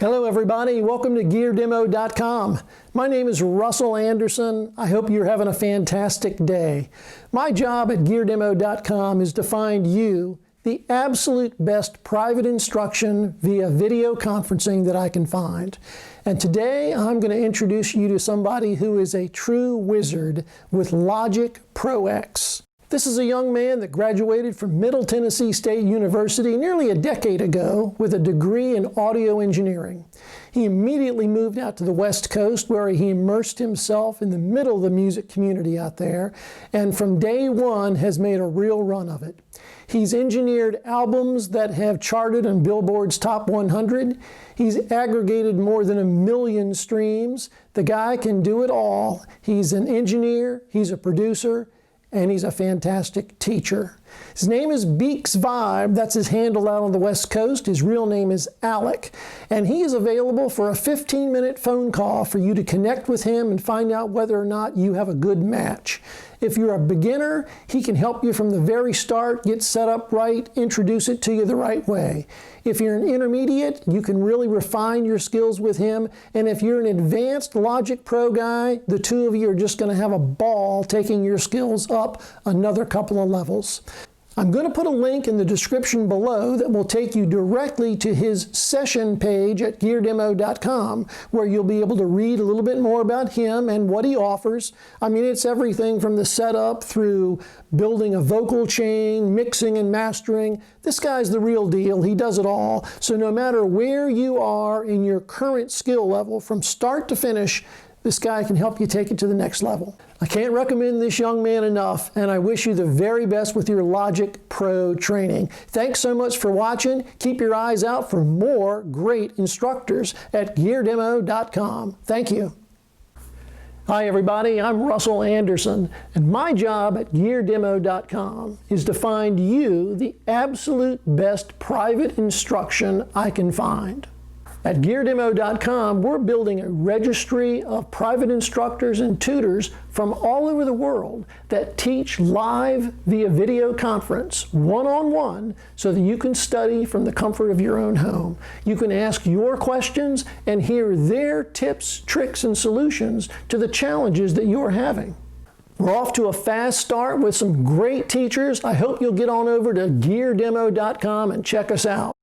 Hello everybody, welcome to GearDemo.com. My name is Russell Anderson. I hope you're having a fantastic day. My job at GearDemo.com is to find you the absolute best private instruction via video conferencing that I can find. And today I'm going to introduce you to somebody who is a true wizard with Logic Pro X. This is a young man that graduated from Middle Tennessee State University nearly a decade ago with a degree in audio engineering. He immediately moved out to the West Coast where he immersed himself in the middle of the music community out there, and from day one has made a real run of it. He's engineered albums that have charted on Billboard's Top 100. He's aggregated more than 1 million streams. The guy can do it all. He's an engineer, he's a producer, and he's a fantastic teacher. His name is Beaks Vibe. That's his handle out on the West Coast. His real name is Alec, and he is available for a 15-minute phone call for you to connect with him and find out whether or not you have a good match. If you're a beginner, he can help you from the very start, get set up right, introduce it to you the right way. If you're an intermediate, you can really refine your skills with him. And if you're an advanced Logic Pro guy, the two of you are just going to have a ball taking your skills up another couple of levels. I'm going to put a link in the description below that will take you directly to his session page at GearDemo.com, where you'll be able to read a little bit more about him and what he offers. I mean, it's everything from the setup through building a vocal chain, mixing and mastering. This guy's the real deal. He does it all. So no matter where you are in your current skill level, from start to finish, this guy can help you take it to the next level. I can't recommend this young man enough, and I wish you the very best with your Logic Pro training. Thanks so much for watching. Keep your eyes out for more great instructors at GearDemo.com. Thank you. Hi everybody, I'm Russell Anderson, and my job at GearDemo.com is to find you the absolute best private instruction I can find. At GearDemo.com, we're building a registry of private instructors and tutors from all over the world that teach live via video conference, one-on-one, so that you can study from the comfort of your own home. You can ask your questions and hear their tips, tricks, and solutions to the challenges that you're having. We're off to a fast start with some great teachers. I hope you'll get on over to GearDemo.com and check us out.